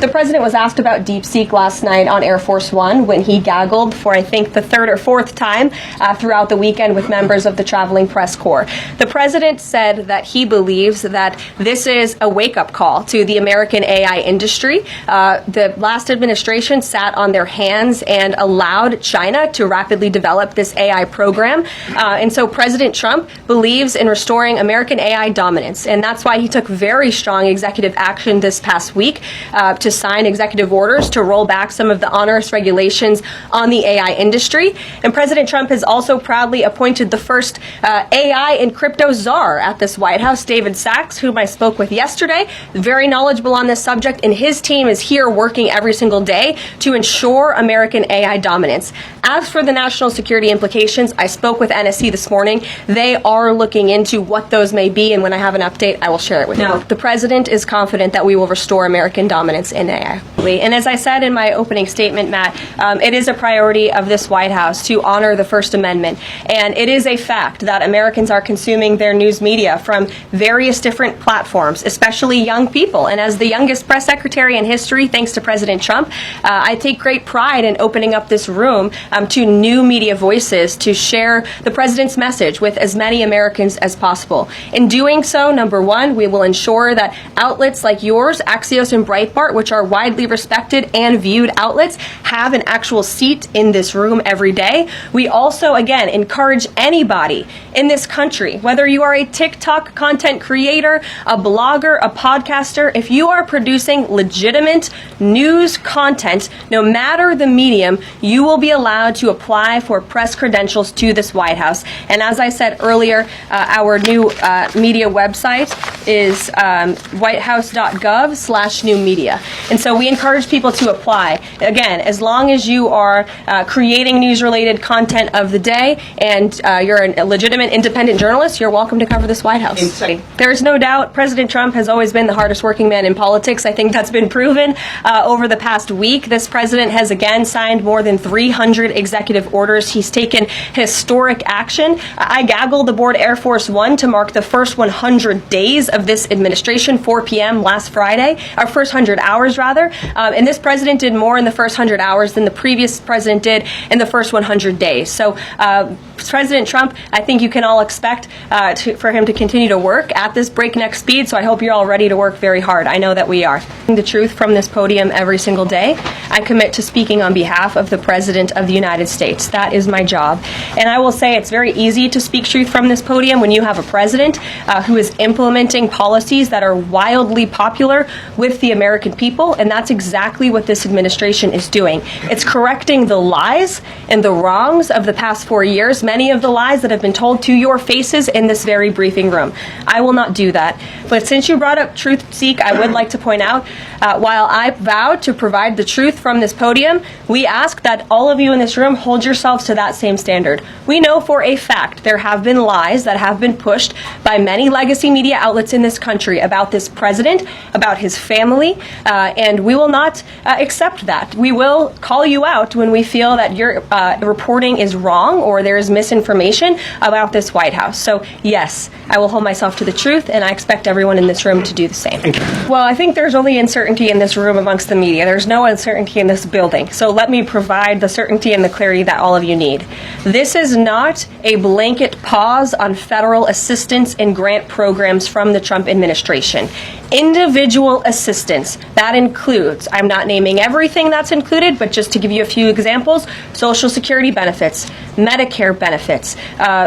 The president was asked about DeepSeek last night on Air Force One when he gaggled for, I think, the third or fourth time throughout the weekend with members of the traveling press corps. The president said that he believes that this is a wake-up call to the American AI industry. The last administration sat on their hands and allowed China to rapidly develop this AI program. And so President Trump believes in restoring American AI dominance. And that's why he took very strong executive action this past week to sign executive orders to roll back some of the onerous regulations on the AI industry. And President Trump has also proudly appointed the first AI and crypto czar at this White House, David Sachs, whom I spoke with yesterday, very knowledgeable on this subject, and his team is here working every single day to ensure American AI dominance. As for the national security implications, I spoke with NSC this morning. They are looking into what those may be, and when I have an update, I will share it with you. The president is confident that we will restore American dominance in AI. And as I said in my opening statement, Matt, it is a priority of this White House to honor the First Amendment. And it is a fact that Americans are consuming their news media from various different platforms, especially young people. And as the youngest press secretary in history, thanks to President Trump, I take great pride in opening up this room to new media voices to share the president's message with as many Americans as possible. In doing so, number one, we will ensure that outlets like yours, Axios and Breitbart, which are widely respected and viewed outlets, have an actual seat in this room every day. We also, again, encourage anybody in this country, whether you are a TikTok content creator, a blogger, a podcaster, if you are producing legitimate news content, no matter the medium, you will be allowed to apply for press credentials to this White House. And as I said earlier, our new media website is whitehouse.gov/new media. And so we encourage people to apply. Again, as long as you are creating news-related content of the day and you're a legitimate independent journalist, you're welcome to cover this White House. There's no doubt President Trump has always been the hardest working man in politics. I think that's been proven over the past week. This president has again signed more than 300 executive orders. He's taken historic action. I gaggled aboard Air Force One to mark the first 100 days of this administration, 4 p.m. last Friday, our first 100 hours rather. And this president did more in the first 100 hours than the previous president did in the first 100 days. So President Trump, I think you can all expect for him to continue to work at this breakneck speed. So I hope you're all ready to work very hard. I know that we are. The truth from this podium every single day. I commit to speaking on behalf of the President of the United States. That is my job. And I will say it's very easy to speak truth from this podium when you have a president who is implementing policies that are wildly popular with the American people. And that's exactly what this administration is doing. It's correcting the lies and the wrongs of the past 4 years, many of the lies that have been told to your faces in this very briefing room. I will not do that. But since you brought up Truth Seek, I would like to point out, while I vowed to provide the truth from this podium, we ask that all of you in this room hold yourselves to that same standard. We know for a fact there have been lies that have been pushed by many legacy media outlets in this country about this president, about his family, and we will not accept that. We will call you out when we feel that your reporting is wrong or there is misinformation about this White House. So yes, I will hold myself to the truth, and I expect everyone in this room to do the same. Well, I think there's only uncertainty in this room amongst the media. There's no uncertainty in this building. So let me provide the certainty and the clarity that all of you need. This is not a blanket pause on federal assistance and grant programs from the Trump administration. Individual assistance, that includes, I'm not naming everything that's included, but just to give you a few examples, Social Security benefits, Medicare benefits,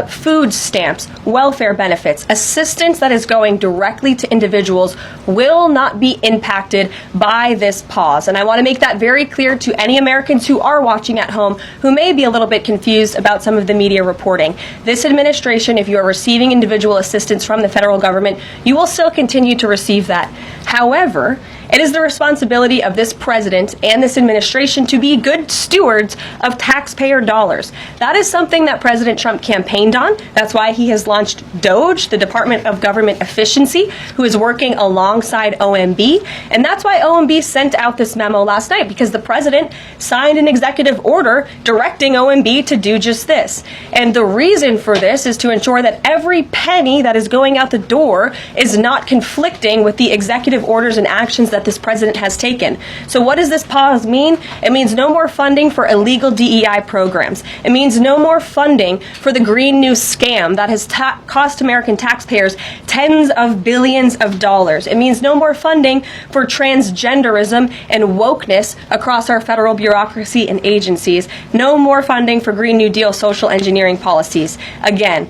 food stamps, welfare benefits, assistance that is going directly to individuals will not be impacted by this pause. And I want to make that very clear to any Americans who are watching at home who may be a little bit confused about some of the media reporting. This administration, if you are receiving individual assistance from the federal government, you will still continue to receive that. However, it is the responsibility of this president and this administration to be good stewards of taxpayer dollars. That is something that President Trump campaigned on. That's why he has launched DOGE, the Department of Government Efficiency, who is working alongside OMB. And that's why OMB sent out this memo last night, because the president signed an executive order directing OMB to do just this. And the reason for this is to ensure that every penny that is going out the door is not conflicting with the executive orders and actions that this president has taken. So what does this pause mean? It means no more funding for illegal DEI programs. It means no more funding for the Green New scam that has cost American taxpayers tens of billions of dollars. It means no more funding for transgenderism and wokeness across our federal bureaucracy and agencies. No more funding for Green New Deal social engineering policies. Again,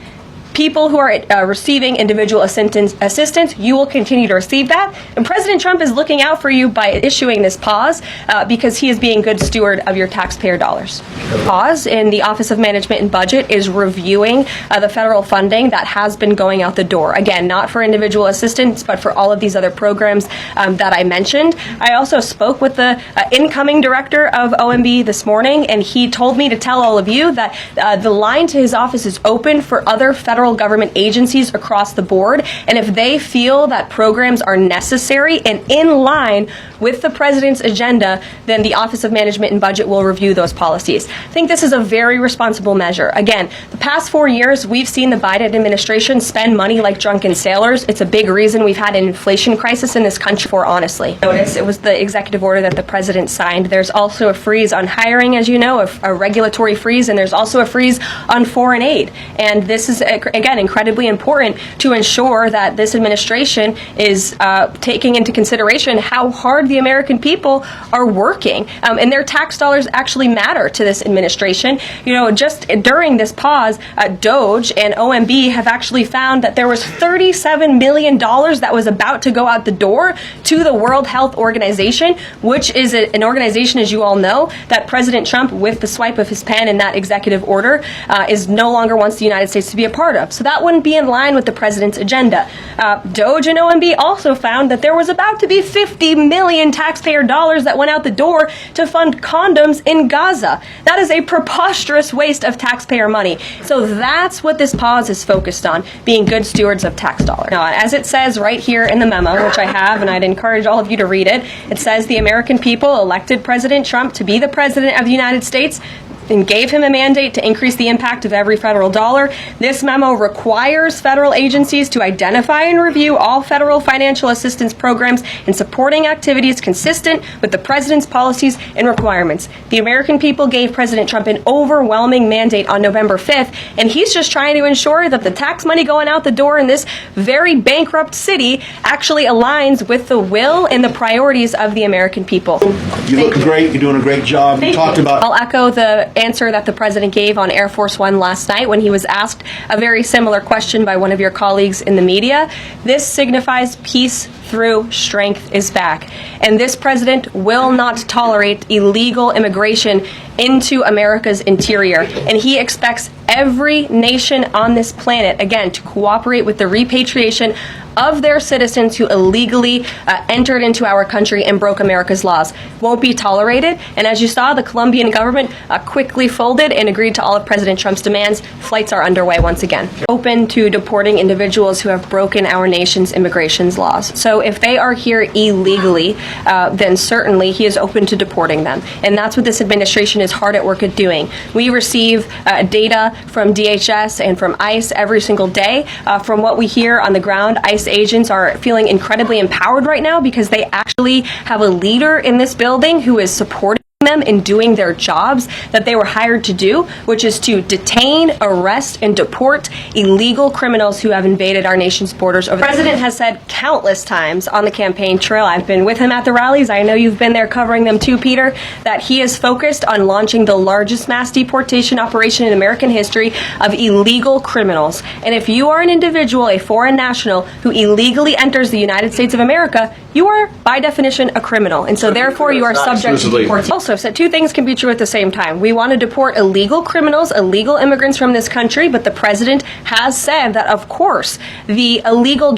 people who are receiving individual assistance, you will continue to receive that. And President Trump is looking out for you by issuing this pause because he is being good steward of your taxpayer dollars. Pause in the Office of Management and Budget is reviewing the federal funding that has been going out the door. Again, not for individual assistance, but for all of these other programs that I mentioned. I also spoke with the incoming director of OMB this morning, and he told me to tell all of you that the line to his office is open for other federal government agencies across the board, and if they feel that programs are necessary and in line with the president's agenda, then the Office of Management and Budget will review those policies. I think this is a very responsible measure. Again, the past 4 years, we've seen the Biden administration spend money like drunken sailors. It's a big reason we've had an inflation crisis in this country for, honestly. Notice it was the executive order that the president signed. There's also a freeze on hiring, as you know, a regulatory freeze, and there's also a freeze on foreign aid. And this is, again, incredibly important to ensure that this administration is taking into consideration how hard the American people are working, and their tax dollars actually matter to this administration. You know, just during this pause, DOGE and OMB have actually found that there was $37 million that was about to go out the door to the World Health Organization, which is an organization, as you all know, that President Trump, with the swipe of his pen in that executive order, is no longer wants the United States to be a part of. So that wouldn't be in line with the president's agenda. DOGE and OMB also found that there was about to be 50 million taxpayer dollars that went out the door to fund condoms in Gaza. That is a preposterous waste of taxpayer money. So that's what this pause is focused on, being good stewards of tax dollars. Now, as it says right here in the memo, which I have, and I'd encourage all of you to read it, it says the American people elected President Trump to be the president of the United States and gave him a mandate to increase the impact of every federal dollar. This memo requires federal agencies to identify and review all federal financial assistance programs and supporting activities consistent with the president's policies and requirements. The American people gave President Trump an overwhelming mandate on November 5th, and he's just trying to ensure that the tax money going out the door in this very bankrupt city actually aligns with the will and the priorities of the American people. You look great. You're doing a great job. You talked about... I'll echo the answer that the president gave on Air Force One last night when he was asked a very similar question by one of your colleagues in the media. This signifies peace through strength is back. And this president will not tolerate illegal immigration into America's interior. And he expects every nation on this planet, again, to cooperate with the repatriation of their citizens who illegally entered into our country and broke America's laws. Won't be tolerated. And as you saw, the Colombian government quickly folded and agreed to all of President Trump's demands. Flights are underway once again. Open to deporting individuals who have broken our nation's immigration laws. So if they are here illegally, then certainly he is open to deporting them. And that's what this administration is hard at work at doing. We receive data from DHS and from ICE every single day. From what we hear on the ground, ICE agents are feeling incredibly empowered right now because they actually have a leader in this building who is supporting them in doing their jobs that they were hired to do, which is to detain, arrest, and deport illegal criminals who have invaded our nation's borders. The president has said countless times on the campaign trail, I've been with him at the rallies, I know you've been there covering them too, Peter, that he is focused on launching the largest mass deportation operation in American history of illegal criminals. And if you are an individual, a foreign national, who illegally enters the United States of America, you are, by definition, a criminal. And so therefore you are subject to deportation. Also, so two things can be true at the same time. We want to deport illegal criminals, illegal immigrants from this country, but the president has said that, of course, the illegal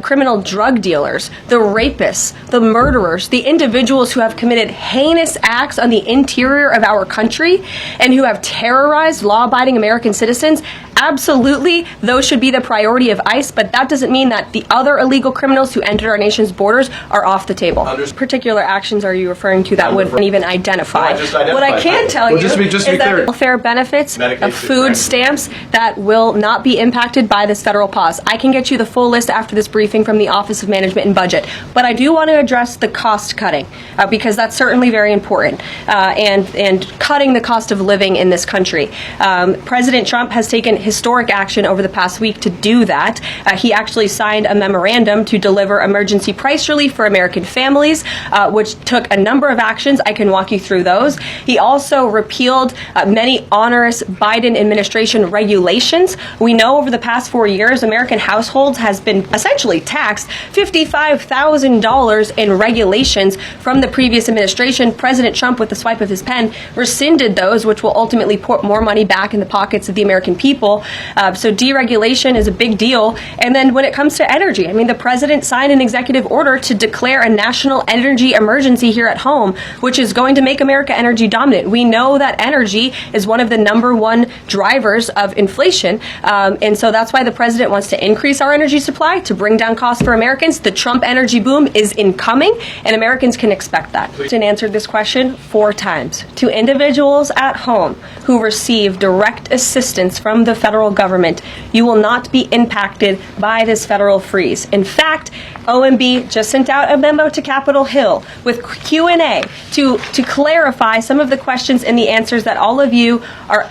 criminal drug dealers, the rapists, the murderers, the individuals who have committed heinous acts on the interior of our country and who have terrorized law-abiding American citizens absolutely, those should be the priority of ICE, but that doesn't mean that the other illegal criminals who entered our nation's borders are off the table. Particular actions are you referring to that wouldn't even identify? What I can tell you is that welfare benefits of food stamps that will not be impacted by this federal pause. I can get you the full list after this briefing from the Office of Management and Budget, but I do want to address the cost cutting because that's certainly very important and cutting the cost of living in this country. President Trump has taken historic action over the past week to do that. He actually signed a memorandum to deliver emergency price relief for American families, which took a number of actions. I can walk you through those. He also repealed many onerous Biden administration regulations. We know over the past 4 years, American households has been essentially taxed $55,000 in regulations from the previous administration. President Trump, with the swipe of his pen, rescinded those, which will ultimately put more money back in the pockets of the American people. So deregulation is a big deal. And then when it comes to energy, I mean, the president signed an executive order to declare a national energy emergency here at home, which is going to make America energy dominant. We know that energy is one of the number one drivers of inflation. And so that's why the president wants to increase our energy supply to bring down costs for Americans. The Trump energy boom is incoming, and Americans can expect that. And answered this question 4 times. To individuals at home who receive direct assistance from the federal government, you will not be impacted by this federal freeze. In fact, OMB just sent out a memo to Capitol Hill with Q&A to clarify some of the questions and the answers that all of you are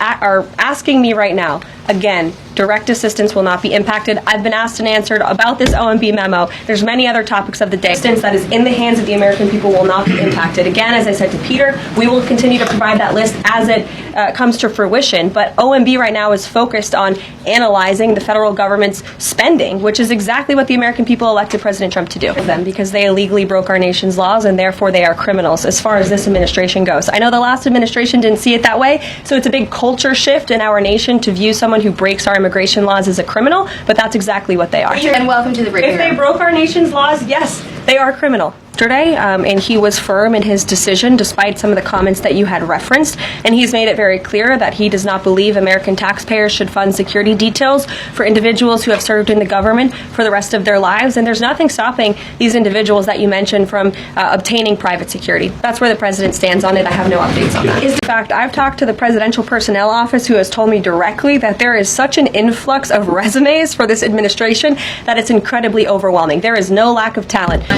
asking me right now. Again, direct assistance will not be impacted. I've been asked and answered about this OMB memo. There's many other topics of the day. Assistance that is in the hands of the American people will not be impacted. Again, as I said to Peter, we will continue to provide that list as it comes to fruition. But OMB right now is focused on analyzing the federal government's spending, which is exactly what the American people elected President Trump to do. Them because they illegally broke our nation's laws, and therefore they are criminals as far as this administration goes. I know the last administration didn't see it that way, so it's a big culture shift in our nation to view someone who breaks our immigration laws as a criminal, but that's exactly what they are. And welcome to the briefing. If they broke our nation's laws, yes, they are criminal. Yesterday, and he was firm in his decision despite some of the comments that you had referenced, and he's made it very clear that he does not believe American taxpayers should fund security details for individuals who have served in the government for the rest of their lives, and there's nothing stopping these individuals that you mentioned from obtaining private security. That's where the president stands on it. I have no updates on that. In fact, I've talked to the Presidential Personnel Office, who has told me directly that there is such an influx of resumes for this administration that it's incredibly overwhelming. There is no lack of talent.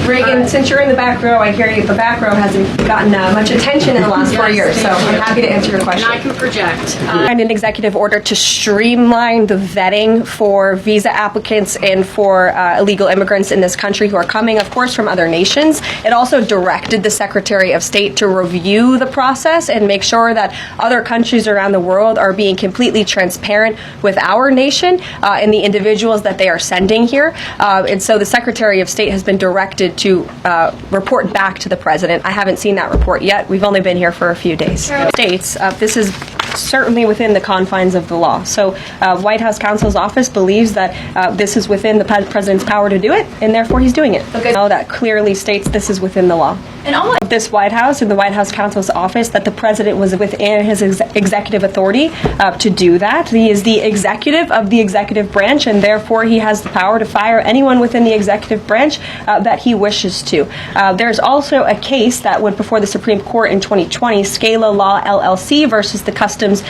Reagan, since you're in the back row, I hear you, the back row hasn't gotten much attention in the last 4 years, so I'm happy to answer your question. And I can project. And an executive order to streamline the vetting for visa applicants and for illegal immigrants in this country who are coming, of course, from other nations. It also directed the Secretary of State to review the process and make sure that other countries around the world are being completely transparent with our nation and the individuals that they are sending here. And so the Secretary of State has been directed to report back to the president. I haven't seen that report yet. We've only been here for a few days. States, this is certainly within the confines of the law. So White House counsel's office believes that this is within the president's power to do it, and therefore he's doing it. Okay. Now that clearly states this is within the law. And all of this White House and the White House counsel's office that the president was within his executive authority to do that. He is the executive of the executive branch, and therefore he has the power to fire anyone within the executive branch that he wishes to. There's also a case that went before the Supreme Court in 2020, Scala Law LLC versus the Customs,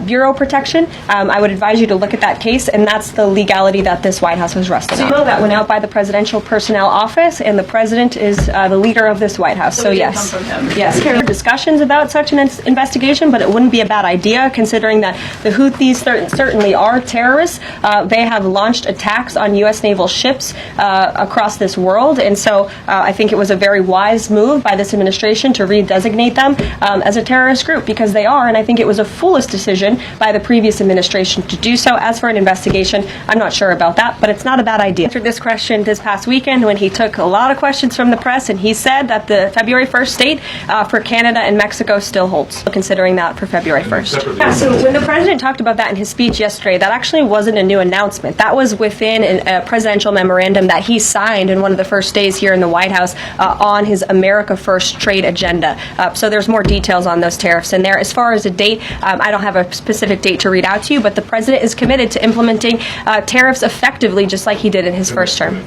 Bureau Protection. I would advise you to look at that case, and that's the legality that this White House was resting on. So that went out by the Presidential Personnel Office, and the President is the leader of this White House. So yes. Yes. There are discussions about such an investigation, but it wouldn't be a bad idea considering that the Houthis certainly are terrorists. They have launched attacks on U.S. naval ships across this world, and so I think it was a very wise move by this administration to redesignate them as a terrorist group, because they are, and I think it was a foolish decision by the previous administration to do so. As for an investigation, I'm not sure about that, but it's not a bad idea. I answered this question this past weekend when he took a lot of questions from the press, and he said that the February 1st date for Canada and Mexico still holds, considering that for February 1st. Yeah, so when the president talked about that in his speech yesterday, that actually wasn't a new announcement. That was within a presidential memorandum that he signed in one of the first days here in the White House on his America First trade agenda. So there's more details on those tariffs in there. As far as a date, I don't don't have a specific date to read out to you, but the president is committed to implementing tariffs effectively, just like he did in his first term.